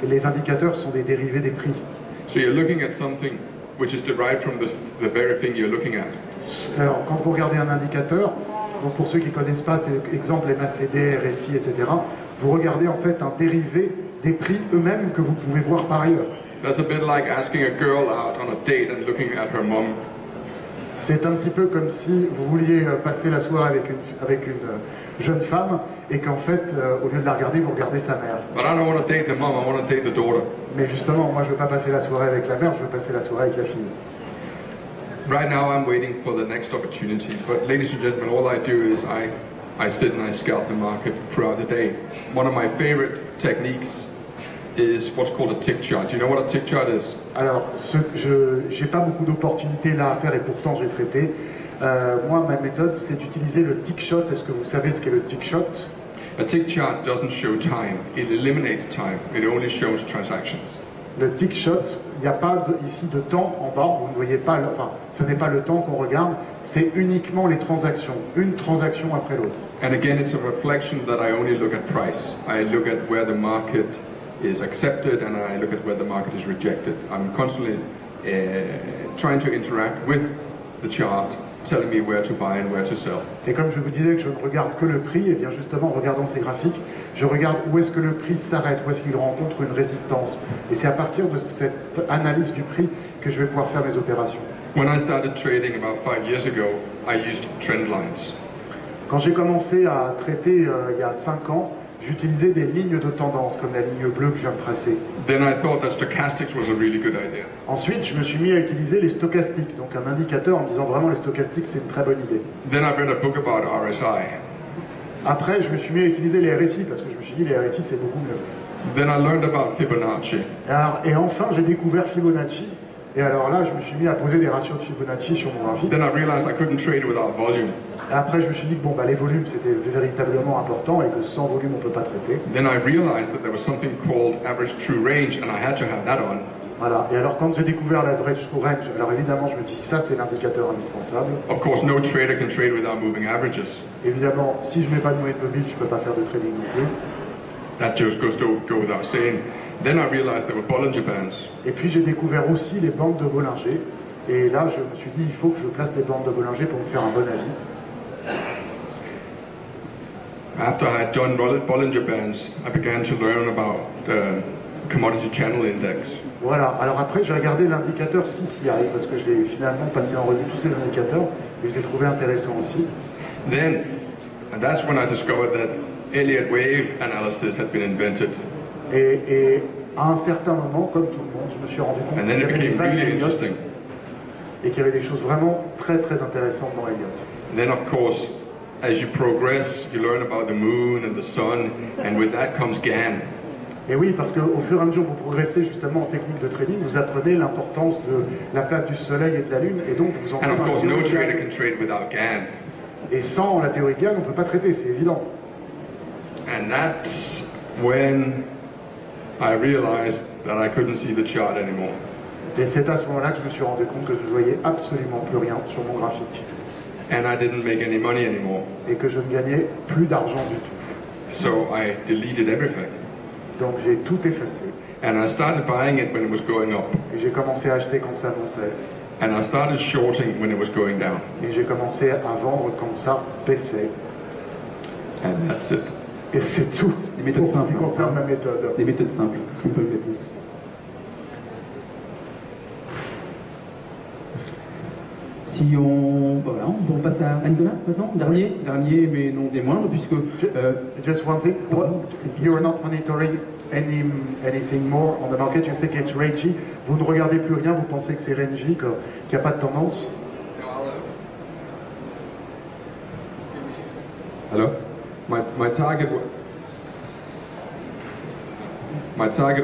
Les indicateurs sont des dérivés des prix. So you're looking at something which is derived from the very thing you're looking at. Alors, quand vous regardez un indicateur, donc pour ceux qui ne connaissent pas, c'est exemple MACD, RSI, etc., vous regardez en fait un dérivé des prix eux-mêmes que vous pouvez voir par ailleurs. That's a bit like asking a girl out on a date and looking at her mom. C'est un petit peu comme si vous vouliez passer la soirée avec une jeune femme et qu'en fait, au lieu de la regarder, vous regardez sa mère. But I don't want to date the mom, I want to date the daughter. Mais justement, moi je veux pas passer la soirée avec la mère, je veux passer la soirée avec la fille. Right now I'm waiting for the next opportunity, but ladies and gentlemen, all I do is I sit and I scout the market throughout the day. One of my favorite techniques is what's called a tick chart. Do you know what a tick chart is? Alors, j'ai pas beaucoup d'opportunités là à faire et pourtant j'ai traité. Moi, ma méthode, c'est d'utiliser le tick shot. Est-ce que vous savez ce qu'est le tick shot? A tick chart doesn't show time, it eliminates time, it only shows transactions. Le tick shot, il n'y a pas ici de temps en bas, vous ne voyez pas, enfin, ce n'est pas le temps qu'on regarde, c'est uniquement les transactions, une transaction après l'autre. And again, it's a reflection that I only look at price. I look at where the market is accepted and I look at where the market is rejected. I'm constantly trying to interact with the chart, telling me where to buy and where to sell. Et comme je vous disais que je ne regarde que le prix, et bien justement en regardant ces graphiques, je regarde où est-ce que le prix s'arrête, où est-ce qu'il rencontre une résistance. Et c'est à partir de cette analyse du prix que je vais pouvoir faire mes opérations. When I started trading about 5 years ago, I used trend lines. Quand j'ai commencé à traiter il y a 5 ans, j'utilisais des lignes de tendance, comme la ligne bleue que je viens de tracer. Then I thought that stochastics was a really good idea. Ensuite, je me suis mis à utiliser les stochastiques, donc un indicateur en me disant vraiment les stochastiques c'est une très bonne idée. Then I read a book about RSI. Après, je me suis mis à utiliser les RSI parce que je me suis dit les RSI c'est beaucoup mieux. Then I learned about Fibonacci. Et enfin, j'ai découvert Fibonacci. Et alors là, je me suis mis à poser des ratios de Fibonacci sur mon graphique. Then I realized I couldn't trade without volume. Et après, je me suis dit que bon, bah, les volumes c'était véritablement important et que sans volume on ne peut pas traiter. Then I realized that there was something called average true range and I had to have that on. Voilà. Et alors quand j'ai découvert l'average true range, alors évidemment je me dis ça c'est l'indicateur indispensable. Of course, no trader can trade without moving averages. Évidemment, si je mets pas de moyenne mobile, je peux pas faire de trading non plus. That just goes to go without saying. Then I realized there were Bollinger Bands. Et puis j'ai découvert aussi les bandes de Bollinger. Et là, je me suis dit, il faut que je place les bandes de Bollinger pour me faire un bon avis. After I had done Bollinger Bands, I began to learn about the Commodity Channel Index. Voilà, alors après j'ai regardé l'indicateur CCI parce que je l'ai finalement passé en revue tous ces indicateurs et je l'ai trouvé intéressant aussi. Then, and that's when I discovered that Elliott Wave analysis had been invented. Et à un certain moment, comme tout le monde, je me suis rendu compte And qu'il then y it avait des became vagues really d'Elliott interesting. et qu'il y avait des choses vraiment très très intéressantes dans Elliott. Then, of course, as you progress, you learn about the moon and the sun, and with that comes GAN. Et oui, parce qu'au fur et à mesure que vous progressez justement en technique de trading, vous apprenez l'importance de la place du soleil et de la lune, et donc vous en And of faites un course, no théorie trader GAN. can trade without GAN. Et sans la théorie GAN, on ne peut pas traiter, c'est évident. And that's when I realized that I couldn't see the chart anymore. Et c'est à ce moment-là que je me suis rendu compte que je ne voyais absolument plus rien sur mon graphique. And I didn't make any money anymore. Et que je ne gagnais plus d'argent du tout. So I deleted everything. Donc j'ai tout effacé. And I started buying it when it was going up. Et j'ai commencé à acheter quand ça montait. And I started shorting when it was going down. Et j'ai commencé à vendre quand ça baissait. And that's it. Et c'est tout Des méthodes pour ce qui simples. concerne ma méthode. Des méthodes simples, simple methods. Si on, voilà, on passe à Nicolas maintenant, dernier mais non des moindres, puisque Just one thing, you're not monitoring anything more on the market, you think it's rangy, vous ne regardez plus rien, vous pensez que c'est rangy, qu'il n'y a pas de tendance. Hello? My target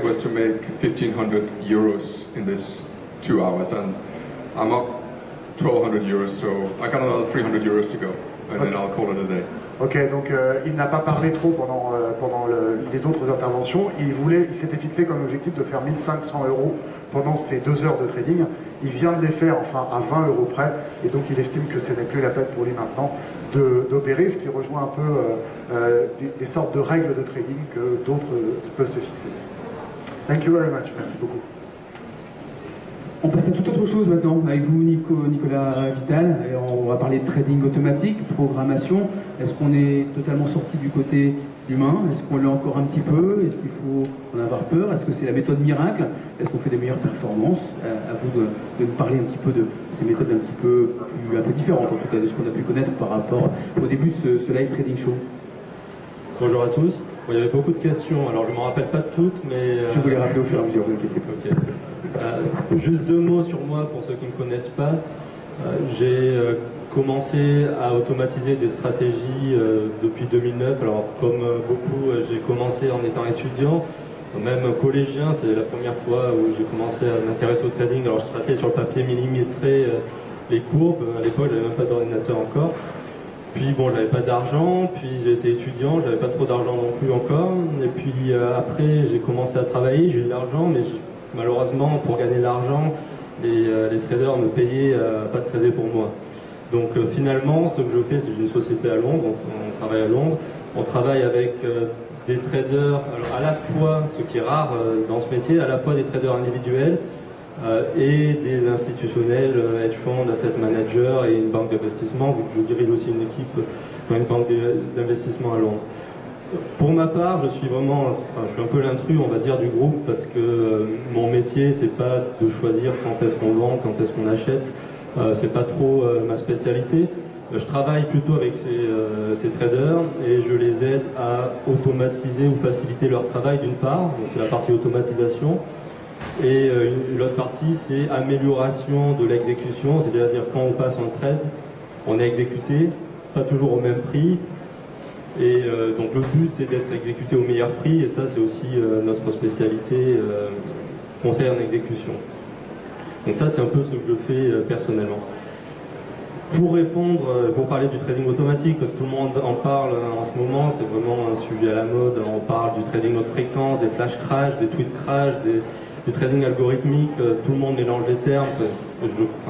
was to make 1,500 euros in this 2 hours, and I'm up 1,200 euros, so I got another 300 euros to go, and then I'll call it a day. Ok, donc il n'a pas parlé trop pendant les autres interventions. Il s'était fixé comme objectif de faire 1500 euros pendant ces 2 heures de trading. Il vient de les faire, enfin, à 20 euros près, et donc il estime que ce n'est plus la peine pour lui maintenant d'opérer, ce qui rejoint un peu des sortes de règles de trading que d'autres peuvent se fixer. Thank you very much. Merci beaucoup. On passe à toute autre chose maintenant, avec vous Nicolas Vital, et on va parler de trading automatique, programmation. Est-ce qu'on est totalement sorti du côté humain? Est-ce qu'on l'est encore un petit peu? Est-ce qu'il faut en avoir peur? Est-ce que c'est la méthode miracle? Est-ce qu'on fait des meilleures performances? À vous de nous parler un petit peu de ces méthodes un peu différentes, en tout cas de ce qu'on a pu connaître par rapport au début de ce live trading show. Bonjour à tous. Bon, il y avait beaucoup de questions, alors je ne me rappelle pas de toutes, mais... Je vous les rappeler au fur et à mesure, vous inquiétez pas. Okay. Juste 2 mots sur moi pour ceux qui ne me connaissent pas. J'ai commencé à automatiser des stratégies depuis 2009. Alors comme beaucoup, j'ai commencé en étant étudiant, même collégien, c'est la première fois où j'ai commencé à m'intéresser au trading. Alors je traçais sur le papier millimétré les courbes, à l'époque j'avais même pas d'ordinateur encore. Puis bon, j'avais pas d'argent, puis j'ai été étudiant, j'avais pas trop d'argent non plus encore. Et puis après, j'ai commencé à travailler, j'ai eu de l'argent, mais malheureusement, pour gagner de l'argent, les traders me payaient pas de trader pour moi. Donc finalement, ce que je fais, c'est que j'ai une société à Londres, on travaille à Londres, on travaille avec des traders, alors à la fois, ce qui est rare dans ce métier, à la fois des traders individuels, et des institutionnels, hedge funds, asset managers et une banque d'investissement, vu que je dirige aussi une équipe dans une banque d'investissement à Londres. Pour ma part, je suis un peu l'intrus, on va dire, du groupe, parce que mon métier, c'est pas de choisir quand est-ce qu'on vend, quand est-ce qu'on achète, c'est pas trop ma spécialité. Je travaille plutôt avec ces traders et je les aide à automatiser ou faciliter leur travail d'une part, c'est la partie automatisation. Et l'autre partie, c'est amélioration de l'exécution, c'est-à-dire quand on passe en trade, on est exécuté, pas toujours au même prix. Et donc le but, c'est d'être exécuté au meilleur prix, et ça, c'est aussi notre spécialité conseil en exécution. Donc ça, c'est un peu ce que je fais personnellement. Pour répondre, pour parler du trading automatique, parce que tout le monde en parle en ce moment, c'est vraiment un sujet à la mode, on parle du trading haute fréquence, des flash crash, des tweet crash, du trading algorithmique, tout le monde mélange les termes.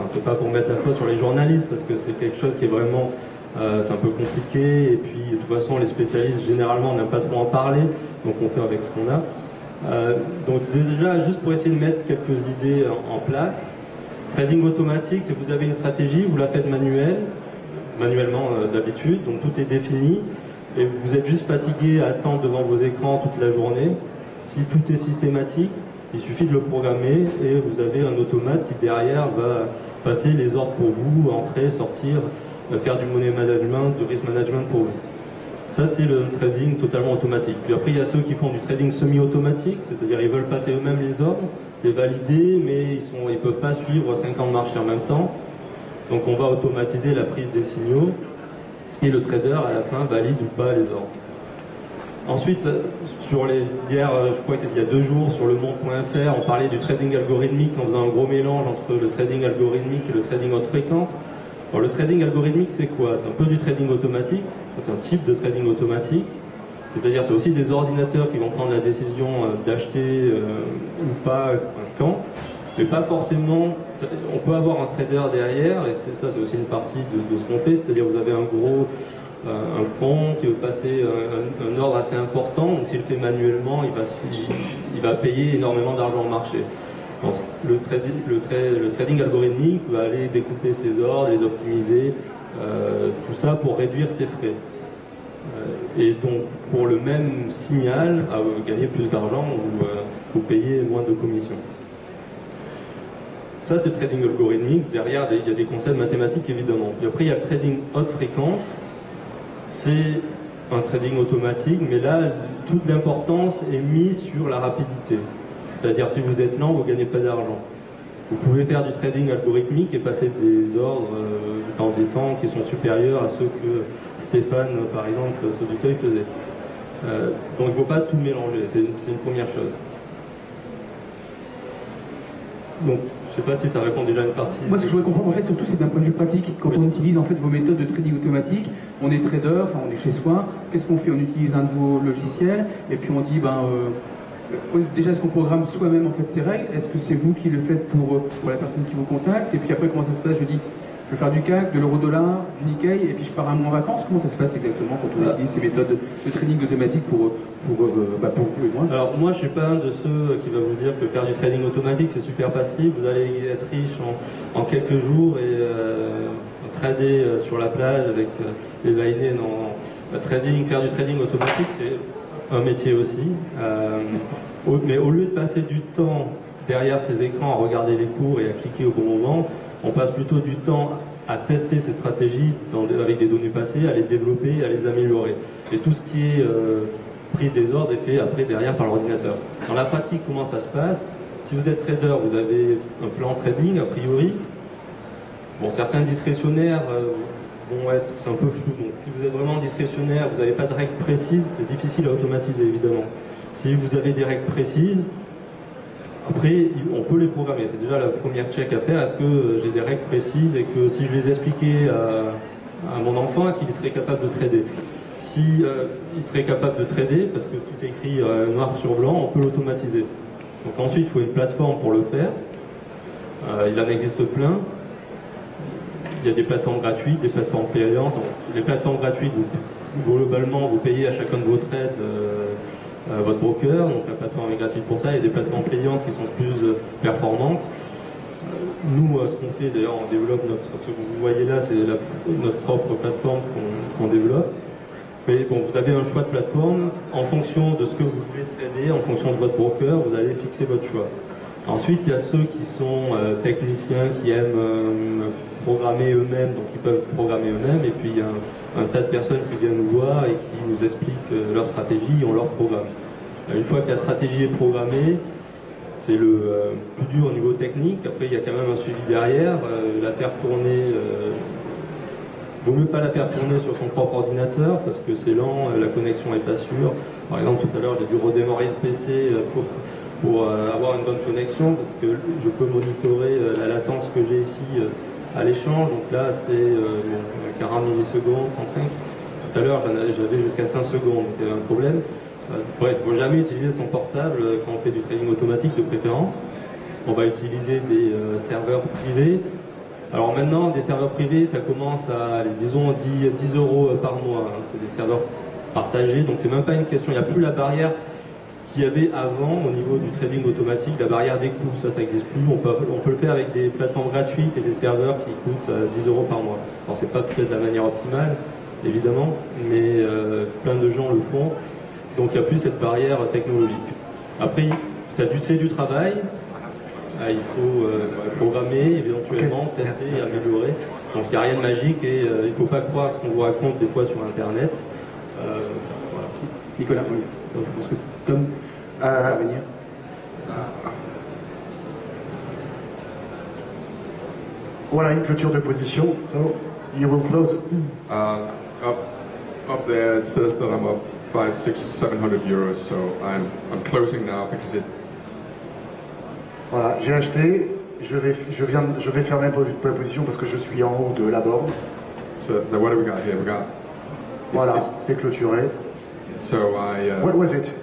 C'est pas pour mettre la faute sur les journalistes, parce que c'est quelque chose qui est vraiment, c'est un peu compliqué, et puis de toute façon les spécialistes généralement n'aiment pas trop en parler, donc on fait avec ce qu'on a. Donc déjà, juste pour essayer de mettre quelques idées en place, trading automatique, c'est que vous avez une stratégie, vous la faites manuellement d'habitude, donc tout est défini, et vous êtes juste fatigué à attendre devant vos écrans toute la journée. Si tout est systématique, il suffit de le programmer et vous avez un automate qui derrière va passer les ordres pour vous, entrer, sortir, faire du money management, du risk management pour vous. Ça, c'est le trading totalement automatique. Puis après, il y a ceux qui font du trading semi-automatique, c'est-à-dire ils veulent passer eux-mêmes les ordres, les valider, mais ils ne peuvent pas suivre 50 marchés en même temps. Donc on va automatiser la prise des signaux et le trader à la fin valide ou pas les ordres. Ensuite, hier, je crois qu'il y a 2 jours, sur lemonde.fr, on parlait du trading algorithmique en faisant un gros mélange entre le trading algorithmique et le trading haute fréquence. Alors, le trading algorithmique, c'est quoi? C'est un peu du trading automatique, c'est un type de trading automatique, c'est-à-dire c'est aussi des ordinateurs qui vont prendre la décision d'acheter ou pas, quand, mais pas forcément. On peut avoir un trader derrière, et ça c'est aussi une partie de ce qu'on fait, c'est-à-dire vous avez un fonds qui veut passer un ordre assez important, donc s'il le fait manuellement, il va payer énormément d'argent au marché. Donc, le trading algorithmique va aller découper ses ordres, les optimiser, tout ça pour réduire ses frais. Et donc pour le même signal, gagner plus d'argent ou payer moins de commissions. Ça, c'est le trading algorithmique. Derrière, il y a des concepts mathématiques, évidemment. Puis après, il y a le trading haute fréquence. C'est un trading automatique, mais là, toute l'importance est mise sur la rapidité. C'est-à-dire, si vous êtes lent, vous ne gagnez pas d'argent. Vous pouvez faire du trading algorithmique et passer des ordres dans des temps qui sont supérieurs à ceux que Stéphane, par exemple, Soduteuil faisait. Donc, il ne faut pas tout mélanger. C'est une première chose. Donc, je ne sais pas si ça répond déjà à une partie. Moi, ce que je voudrais comprendre, en fait, surtout, c'est d'un point de vue pratique. Quand on utilise en fait vos méthodes de trading automatique, on est trader, enfin, on est chez soi. Qu'est-ce qu'on fait? On utilise un de vos logiciels, et puis on dit, déjà, est-ce qu'on programme soi-même en fait ces règles? Est-ce que c'est vous qui le faites pour la personne qui vous contacte? Et puis après, comment ça se passe? Je dis, je veux faire du CAC, de l'euro-dollar, du Nikkei, et puis je pars un mois en vacances. Comment ça se passe exactement quand on utilise ces méthodes de trading automatique pour vous et moi? Alors moi, je suis pas un de ceux qui va vous dire que faire du trading automatique, c'est super facile. Vous allez être riche en quelques jours et trader sur la plage avec les vainés. Faire du trading automatique, c'est un métier aussi. Mais au lieu de passer du temps derrière ces écrans à regarder les cours et à cliquer au bon moment, on passe plutôt du temps à tester ces stratégies avec des données passées, à les développer, à les améliorer. Et tout ce qui est prise des ordres est fait après derrière par l'ordinateur. Dans la pratique, comment ça se passe? Si vous êtes trader, vous avez un plan trading a priori. Bon, certains discrétionnaires vont être, c'est un peu flou. Donc, si vous êtes vraiment discrétionnaire, vous n'avez pas de règles précises, c'est difficile à automatiser évidemment. Si vous avez des règles précises, après, on peut les programmer. C'est déjà la première check à faire. Est-ce que j'ai des règles précises et que si je les expliquais à mon enfant, est-ce qu'il serait capable de trader? Si il serait capable de trader, parce que tout est écrit noir sur blanc, on peut l'automatiser. Donc ensuite, il faut une plateforme pour le faire. Il en existe plein. Il y a des plateformes gratuites, des plateformes payantes. Donc, les plateformes gratuites, globalement, vous payez à chacun de vos trades votre broker, donc la plateforme est gratuite pour ça. Il y a des plateformes payantes qui sont plus performantes. Nous, ce qu'on fait, d'ailleurs, on développe ce que vous voyez là, c'est notre propre plateforme qu'on développe. Mais bon, vous avez un choix de plateforme en fonction de ce que vous voulez trader, en fonction de votre broker, vous allez fixer votre choix. Ensuite, il y a ceux qui sont techniciens, qui aiment programmer eux-mêmes, donc ils peuvent programmer eux-mêmes. Et puis il y a un tas de personnes qui viennent nous voir et qui nous expliquent leur stratégie et on leur programme. Une fois que la stratégie est programmée, c'est le plus dur au niveau technique. Après, il y a quand même un suivi derrière. La faire tourner, vaut mieux pas la faire tourner sur son propre ordinateur parce que c'est lent, la connexion n'est pas sûre. Par exemple, tout à l'heure, j'ai dû redémarrer le PC pour avoir une bonne connexion parce que je peux monitorer la latence que j'ai ici à l'échange. Donc là, c'est 40 millisecondes, 35. Tout à l'heure, j'avais jusqu'à 5 secondes, donc il y avait un problème. Bref, il ne faut jamais utiliser son portable quand on fait du trading automatique de préférence. On va utiliser des serveurs privés. Alors maintenant, des serveurs privés, ça commence à, disons, 10 euros par mois. Hein. C'est des serveurs partagés, donc c'est même pas une question. Il n'y a plus la barrière qu'il y avait avant au niveau du trading automatique, la barrière des coûts. Ça n'existe plus. On peut le faire avec des plateformes gratuites et des serveurs qui coûtent 10 euros par mois. Alors c'est pas peut-être la manière optimale, évidemment, mais plein de gens le font. Donc il n'y a plus cette barrière technologique. Après, c'est du travail. Il faut programmer, éventuellement tester et améliorer. Donc il n'y a rien de magique et il ne faut pas croire ce qu'on vous raconte des fois sur Internet. Voilà. Nicolas, oui. Donc, je pense que Tom va venir. Voilà une clôture de position. So you will close. Up there it says that I'm up 500, 600, 700 euros. So I'm closing now because it. Voilà, j'ai acheté. Je vais fermer la position parce que je suis en haut de la borne. So what do we got here? We got. Voilà, c'est clôturé. So What was it?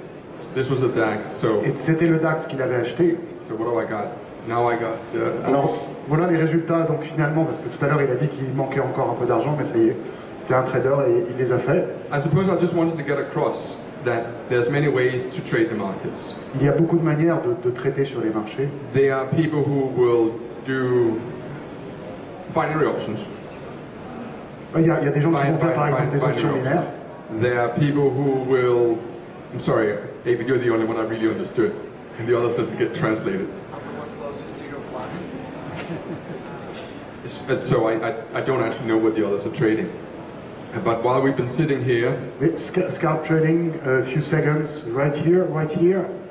This was a DAX. So. C'était le DAX qu'il avait acheté. So what do I got? Now I got. Alors voilà les résultats. Donc finalement, parce que tout à l'heure il a dit qu'il manquait encore un peu d'argent, mais ça y est, c'est un trader et il les a fait. I suppose I just wanted to get across that there's many ways to trade the markets. Il y a beaucoup de manières de traiter sur les marchés. There are people who will do binary options. Il y a des gens qui vont faire par exemple des options binaires. There are people who will. I'm sorry, David, you're the only one I really understood, and the others doesn't get translated. I'm the one closest to your philosophy. So I don't actually know what the others are trading. But while we've been sitting here, it's scalp trading, a few seconds right here,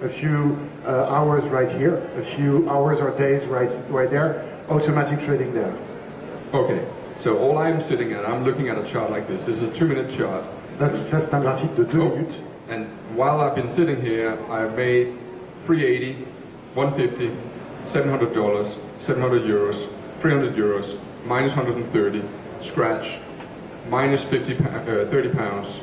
a few hours right here, a few hours or days right there, automatic trading there. Okay, so all I'm sitting at, I'm looking at a chart like this. This is a 2-minute chart. Ça c'est un graphique de 2 minutes. And while I've been sitting here, I've made 380, 150, $700, 700 euros, 300 euros, minus 130, scratch, minus 30 pounds,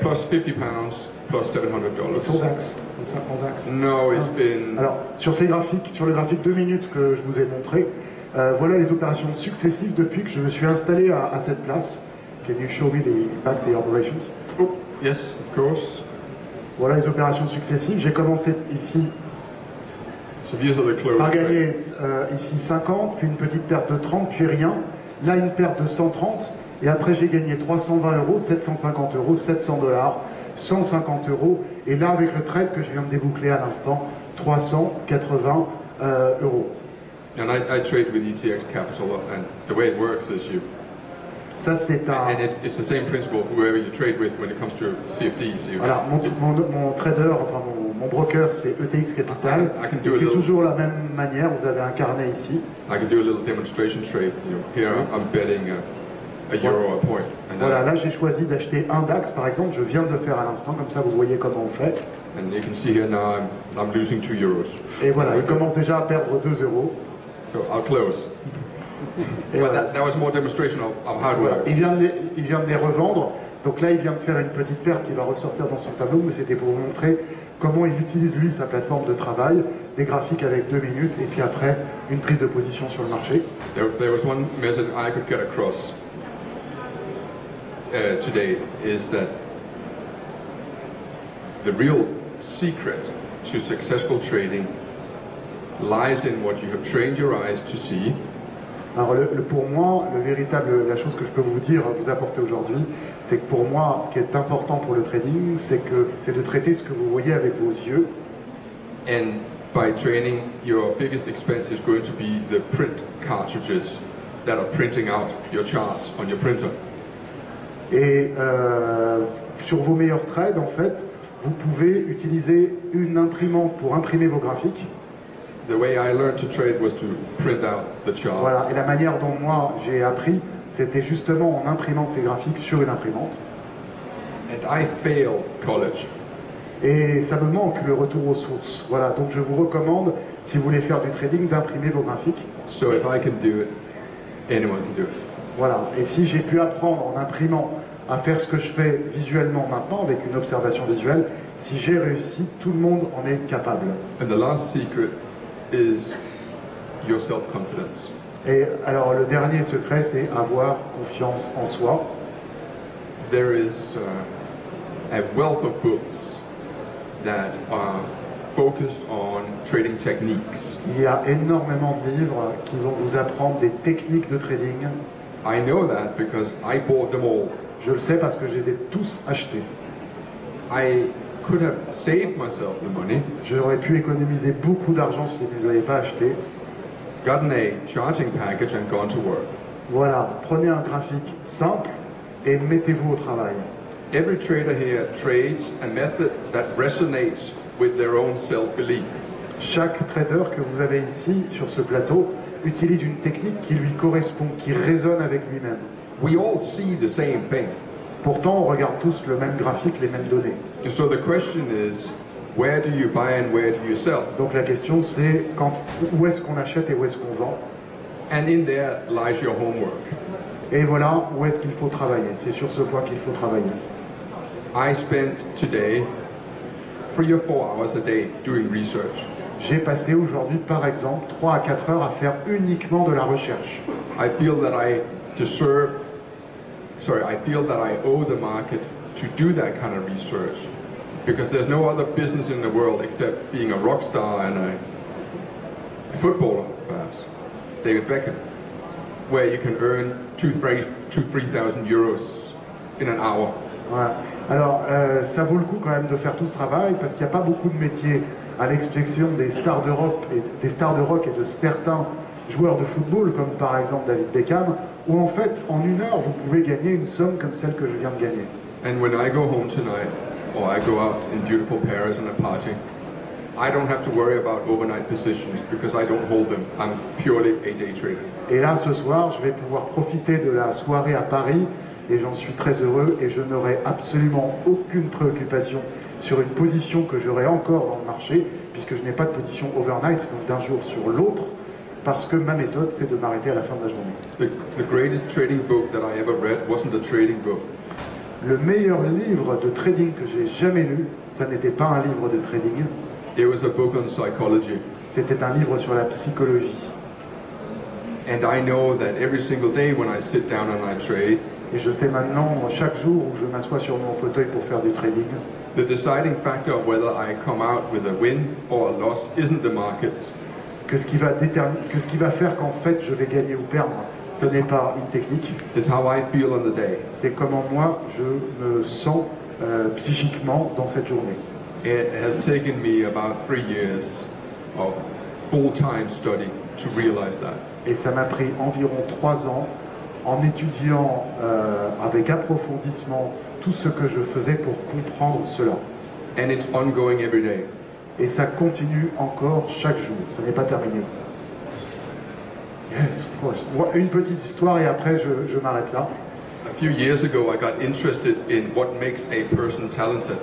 plus 50 pounds, plus $700. It's all DAX. It's all DAX. No, it's been. Alors sur le graphique 2 minutes que je vous ai montré, Voilà les opérations successives depuis que je me suis installé à cette place. Can you show me the operations? Oh, yes, of course. Voilà les opérations successives. J'ai commencé ici So these are the close par gagner trades. ici 50, puis une petite perte de 30, puis rien. Là, une perte de 130, et après j'ai gagné 320 euros, 750 euros, 700 dollars, 150 euros, et là, avec le trade que je viens de déboucler à l'instant, 380 euros. And I trade with ETX Capital, and the way it works is Ça, c'est un... and it's the same principle whoever you trade with when it comes to CFDs. Voilà, mon trader, enfin mon broker, c'est ETX Capital, I can et do a c'est little- toujours la même manière, vous avez un carnet ici. I can do a little demonstration trade. Here I'm betting a euro a point. And, Voilà, là j'ai choisi d'acheter un DAX par exemple, je viens de le faire à l'instant, comme ça vous voyez comment on fait. and you can see here now I'm losing 2 euros. Et voilà, il commence déjà à perdre 2 euros. So I'll close. Et But voilà. that was more demonstration of how it Voilà. works. Il vient de les revendre, donc là il vient de faire une petite perte qui va ressortir dans son tableau, mais c'était pour vous montrer comment il utilise lui sa plateforme de travail, des graphiques avec 2 minutes, et puis après une prise de position sur le marché. There was one message I could get across today is that the real secret to successful trading lies in what you have trained your eyes to see, Alors pour moi, la chose que je peux vous dire, vous apporter aujourd'hui, c'est que pour moi, ce qui est important pour le trading, c'est de traiter ce que vous voyez avec vos yeux. and by training, your biggest expense is going to be the print cartridges that are printing out your charts on your printer. Et sur vos meilleurs trades, en fait, vous pouvez utiliser une imprimante pour imprimer vos graphiques. The way I learned to trade was to print out the charts. Voilà. Et la manière dont moi j'ai appris, c'était justement en imprimant ces graphiques sur une imprimante. And I failed college. Et ça me manque le retour aux sources. Voilà. Donc je vous recommande, si vous voulez faire du trading, d'imprimer vos graphiques. So if I can do it, anyone can do it. Voilà. Et si j'ai pu apprendre en imprimant à faire ce que je fais visuellement maintenant, avec une observation visuelle, si j'ai réussi, tout le monde en est capable. And the last secret is your self-confidence. Et alors le dernier secret, c'est avoir confiance en soi. There is a wealth of books that are focused on trading techniques. Il y a énormément de livres qui vont vous apprendre des techniques de trading. I know that because I bought them all. Je le sais parce que je les ai tous achetés. I could have saved myself the money, J'aurais pu économiser beaucoup d'argent si je ne les avais pas achetés. gotten a charging package and gone to work. Voilà, prenez un graphique simple et mettez-vous au travail. Every trader here trades a method that resonates with their own self-belief. Chaque trader que vous avez ici sur ce plateau utilise une technique qui lui correspond, qui résonne avec lui-même. We all see the same thing. Pourtant, on regarde tous le même graphique, les mêmes données. And so the question is, where do you buy and where do you sell? Donc la question c'est où est-ce qu'on achète et où est-ce qu'on vend? And in there lies your homework. Et voilà où est-ce qu'il faut travailler. C'est sur ce point qu'il faut travailler. I spent today 3 or 4 hours a day doing research. J'ai passé aujourd'hui, par exemple, 3 à 4 heures à faire uniquement de la recherche. I feel that I owe the market to do that kind of research because there's no other business in the world except being a rock star and a footballer, perhaps, David Beckham, where you can earn 3,000 euros in an hour. Voilà. Alors, ça vaut le coup quand même de faire tout ce travail parce qu'il n'y a pas beaucoup de métiers à l'exception des stars d'Europe et de certains joueurs de football, comme par exemple David Beckham, où en fait, en 1 heure, vous pouvez gagner une somme comme celle que je viens de gagner. And when I go home tonight, or I go out in beautiful Paris and a party, I don't have to worry about overnight positions because I don't hold them. I'm purely a day trader. Et là, ce soir, je vais pouvoir profiter de la soirée à Paris et j'en suis très heureux et je n'aurai absolument aucune préoccupation sur une position que j'aurai encore dans le marché puisque je n'ai pas de position overnight, donc d'un jour sur l'autre, parce que ma méthode, c'est de m'arrêter à la fin de la journée. The greatest trading book that I ever read wasn't a trading book. Le meilleur livre de trading que j'ai jamais lu, ça n'était pas un livre de trading, It was a book on psychology. c'était un livre sur la psychologie. And I know that every single day when I sit down and I trade, Et je sais maintenant, chaque jour où je m'assois sur mon fauteuil pour faire du trading, the deciding factor of whether I come out with a win or a loss isn't the markets. que ce qui va faire qu'en fait je vais gagner ou perdre, ce n'est pas une technique, It's how I feel on the day. c'est comment moi je me sens psychiquement dans cette journée. It has taken me about 3 years of full-time study to realize that. Et ça m'a pris environ 3 ans en étudiant avec approfondissement tout ce que je faisais pour comprendre cela. And it's ongoing every day. Et ça continue encore chaque jour, ça n'est pas terminé. Yes, of course. Une petite histoire et après je m'arrête là. A few years ago, I got interested in what makes a person talented.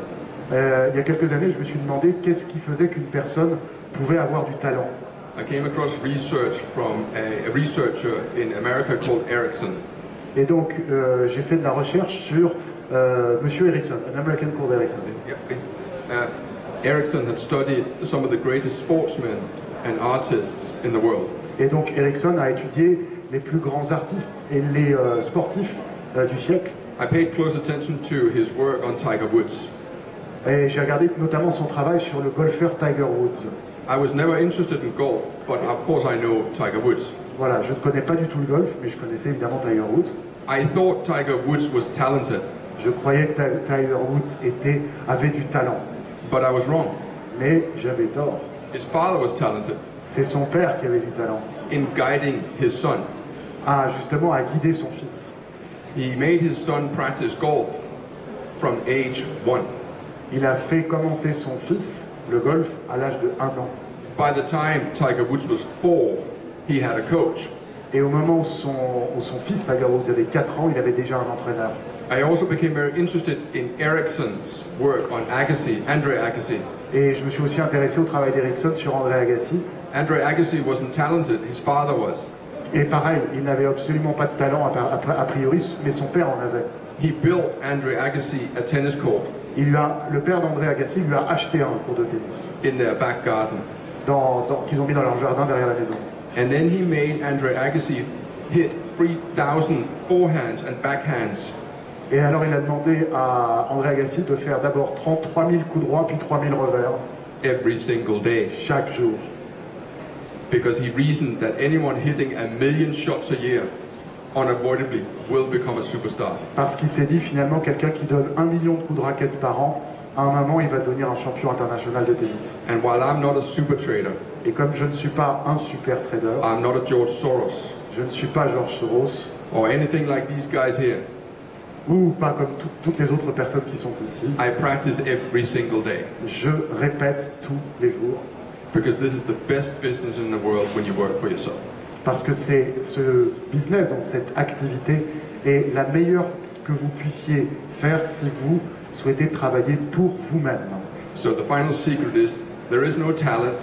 Il y a quelques années, je me suis demandé qu'est-ce qui faisait qu'une personne pouvait avoir du talent. I came across research from a researcher in America called Erickson. Et donc, j'ai fait de la recherche sur Monsieur Erickson, un American called Erickson. Erickson had studied some of the greatest sportsmen and artists in the world. Et donc, Erickson a étudié les plus grands artistes et les sportifs du siècle. I paid close attention to his work on Tiger Woods. Et j'ai regardé notamment son travail sur le golfeur Tiger Woods. I was never interested in golf, but of course I know Tiger Woods. Voilà, je ne connais pas du tout le golf, mais je connaissais évidemment Tiger Woods. I thought Tiger Woods was talented, Je croyais que Tiger Woods avait du talent, but I was wrong. mais j'avais tort. His father was talented C'est son père qui avait du talent, in guiding his son. justement à guider son fils. He made his son practice golf from age 1. Il a fait commencer son fils le golf à l'âge de 1 an. By the time Tiger Woods was 4, he had a coach. Et au moment où son fils Tiger Woods avait 4 ans, il avait déjà un entraîneur. I also became very interested in Ericsson's work on Agassi, Andre Agassi. Et je me suis aussi intéressé au travail d'Erickson sur André Agassi. Andre Agassi wasn't talented, his father was. Et pareil, il n'avait absolument pas de talent a priori, mais son père en avait. He built Andre Agassi a tennis court Le père d'André Agassi lui a acheté un court de tennis in their back garden. qu'ils ont mis dans leur jardin derrière la maison. And then he made Andre Agassi hit 3,000 forehands and backhands. Et alors il a demandé à André Agassi de faire d'abord 33 000 coups droits puis 3 000 revers Every single day, chaque jour. because he reasoned that anyone hitting 1 million shots a year unavoidably will become a superstar. Parce qu'il s'est dit finalement quelqu'un qui donne 1 million de coups de raquette par an, à un moment il va devenir un champion international de tennis. And while I'm not a super trader, Et comme je ne suis pas un super trader, I'm not a George Soros je ne suis pas George Soros, or anything like these guys here, ou pas comme toutes les autres personnes qui sont ici, I practice every single day je répète tous les jours. because this is the best business in the world when you work for yourself. Parce que ce business, donc cette activité, est la meilleure que vous puissiez faire si vous souhaitez travailler pour vous-même. So the final secret is there is no talent,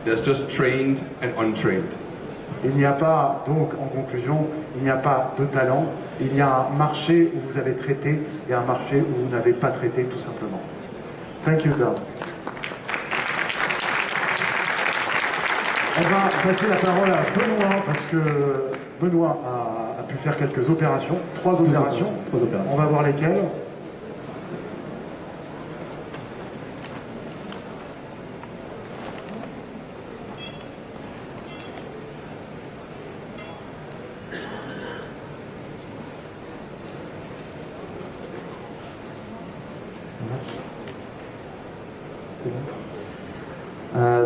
there's just trained and untrained. Il n'y a pas, donc en conclusion, il n'y a pas de talent, il y a un marché où vous avez traité et un marché où vous n'avez pas traité tout simplement. Thank you, Tom. On va passer la parole à Benoît, parce que Benoît a pu faire quelques opérations, 3 opérations. On va voir lesquelles.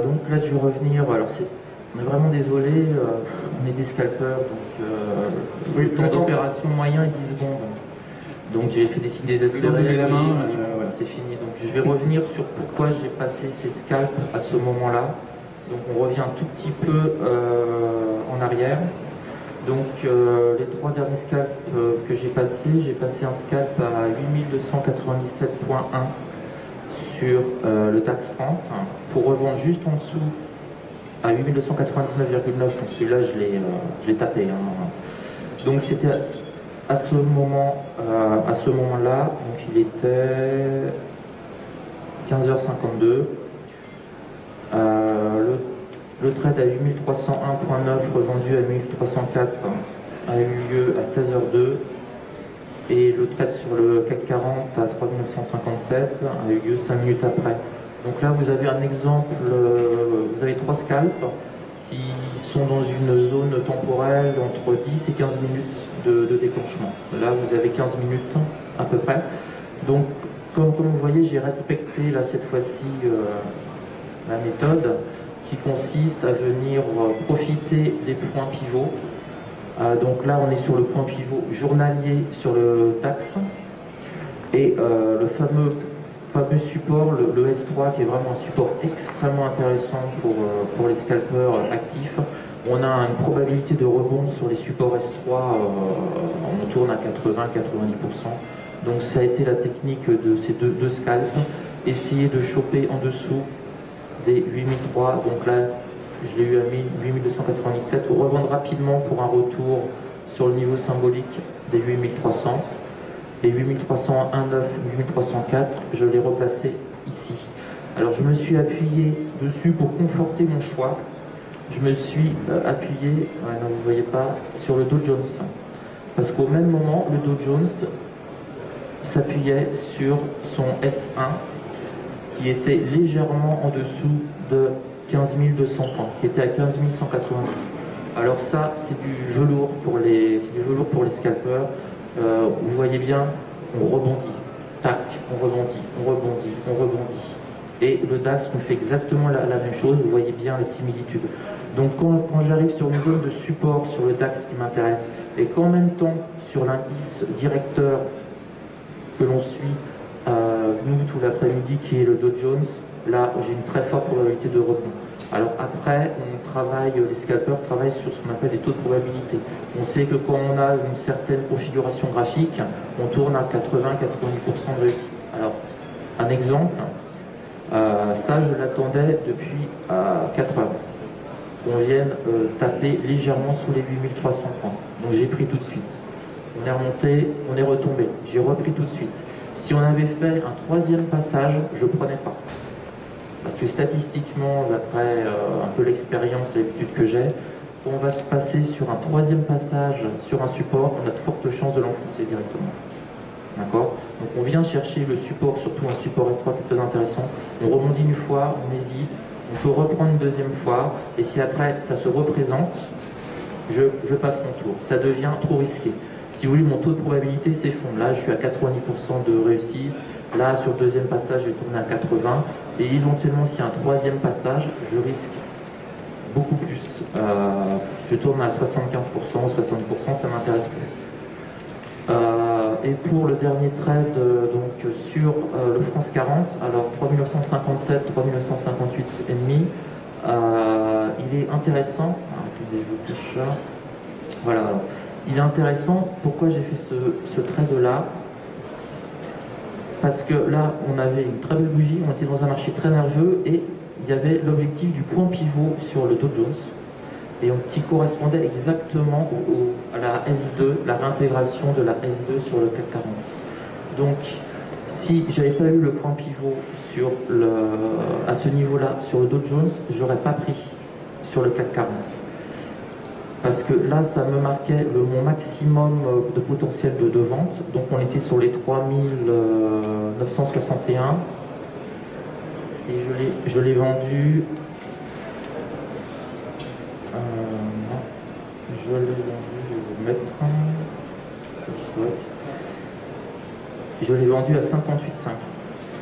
Donc là je vais revenir, alors on est vraiment désolé, on est des scalpers, donc Oui, le temps d'opération moyen est 10 secondes. Donc j'ai fait des signes désespérés, lever la main, voilà, c'est fini. Donc je vais revenir sur pourquoi j'ai passé ces scalps à ce moment-là. Donc on revient un tout petit peu en arrière. Donc les 3 derniers scalps que j'ai passé un scalp à 8297.1 sur le DAX 30 pour revendre juste en dessous à 8299,9. Donc celui-là je l'ai tapé. Donc c'était à ce moment-là, donc il était 15h52. Le Le trade à 8301.9 revendu à 8304 a eu lieu à 16h02 et le trade sur le CAC 40 à 3957 a eu lieu 5 minutes après. Donc là vous avez un exemple, vous avez 3 scalps qui sont dans une zone temporelle entre 10 et 15 minutes de déclenchement. Là vous avez 15 minutes à peu près. Donc comme vous voyez, j'ai respecté là cette fois-ci la méthode qui consiste à venir profiter des points pivots. Donc là, on est sur le point pivot journalier sur le DAX et le fameux support, le S3, qui est vraiment un support extrêmement intéressant pour les scalpeurs actifs. On a une probabilité de rebond sur les supports S3, on tourne à 80-90%. Donc ça a été la technique de ces deux scalps. Essayer de choper en dessous des 8003, donc là je l'ai eu à 8297, revendre rapidement pour un retour sur le niveau symbolique des 8300. Les 8301, 9, 8304, je l'ai replacé ici. Alors je me suis appuyé dessus pour conforter mon choix. Je me suis appuyé, non, vous ne voyez pas, sur le Dow Jones. Parce qu'au même moment, le Dow Jones s'appuyait sur son S1 qui était légèrement en dessous de 15 200 points, qui était à 15 192. Alors ça, c'est du velours pour les scalpeurs. Vous voyez bien, on rebondit, tac, on rebondit, on rebondit, on rebondit. Et le DAX nous fait exactement la même chose, vous voyez bien les similitudes. Donc quand j'arrive sur une zone de support sur le DAX qui m'intéresse, et qu'en même temps sur l'indice directeur que l'on suit, nous tout l'après-midi, qui est le Dow Jones, là j'ai une très forte probabilité de rebond. Alors après, les scalpers travaillent sur ce qu'on appelle les taux de probabilité. On sait que quand on a une certaine configuration graphique, on tourne à 80-90% de réussite. Alors, un exemple, ça je l'attendais depuis 4 heures. On vienne taper légèrement sous les 8300 points. Donc j'ai pris tout de suite. On est remonté, on est retombé. J'ai repris tout de suite. Si on avait fait un troisième passage, je ne prenais pas. Parce que statistiquement, d'après un peu l'expérience et l'habitude que j'ai, quand on va se passer sur un troisième passage sur un support, on a de fortes chances de l'enfoncer directement. D'accord? Donc on vient chercher le support, surtout un support S3 qui est très intéressant. On rebondit une fois, on hésite, on peut reprendre une deuxième fois, et si après ça se représente, je passe mon tour. Ça devient trop risqué. Si vous voulez, mon taux de probabilité s'effondre. Là, je suis à 90% de réussite. Là, sur le deuxième passage, je vais tourner à 80. Et éventuellement, s'il y a un troisième passage, je risque beaucoup plus. Je tourne à 75%, 60%, ça ne m'intéresse plus. Et pour le dernier trade, donc sur le France 40, alors 3957, 3958 et demi, il est intéressant. Attendez, je vous fiche ça. Voilà. Alors, il est intéressant. Pourquoi j'ai fait ce trade-là? Parce que là, on avait une très belle bougie, on était dans un marché très nerveux et il y avait l'objectif du point pivot sur le Dow Jones et qui correspondait exactement à la S2, la réintégration de la S2 sur le CAC 40. Donc, si j'avais pas eu le point pivot à ce niveau-là sur le Dow Jones, j'aurais pas pris sur le CAC 40. Parce que là, ça me marquait mon maximum de potentiel de vente. Donc on était sur les 3961. Et je l'ai vendu... je vais vous mettre... Je l'ai vendu à 58,5.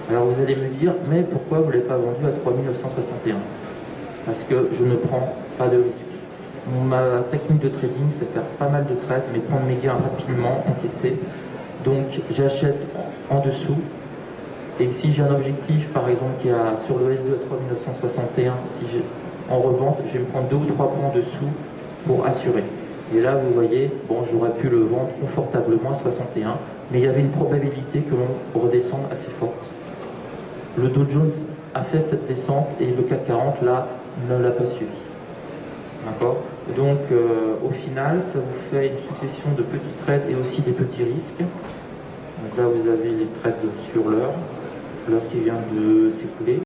Alors vous allez me dire, mais pourquoi vous ne l'avez pas vendu à 3961? Parce que je ne prends pas de risque. Ma technique de trading, c'est faire pas mal de trades, mais prendre mes gains rapidement, encaisser. Donc j'achète en dessous. Et si j'ai un objectif, par exemple, qui est sur le S2 à 3961, si j'ai en revente, je vais me prendre 2 ou 3 points en dessous pour assurer. Et là, vous voyez, bon, j'aurais pu le vendre confortablement à 61, mais il y avait une probabilité que l'on redescende assez forte. Le Dow Jones a fait cette descente et le CAC 40, là, ne l'a pas suivi. D'accord? Donc au final, ça vous fait une succession de petits trades et aussi des petits risques. Donc là, vous avez les trades sur l'heure qui vient de s'écouler.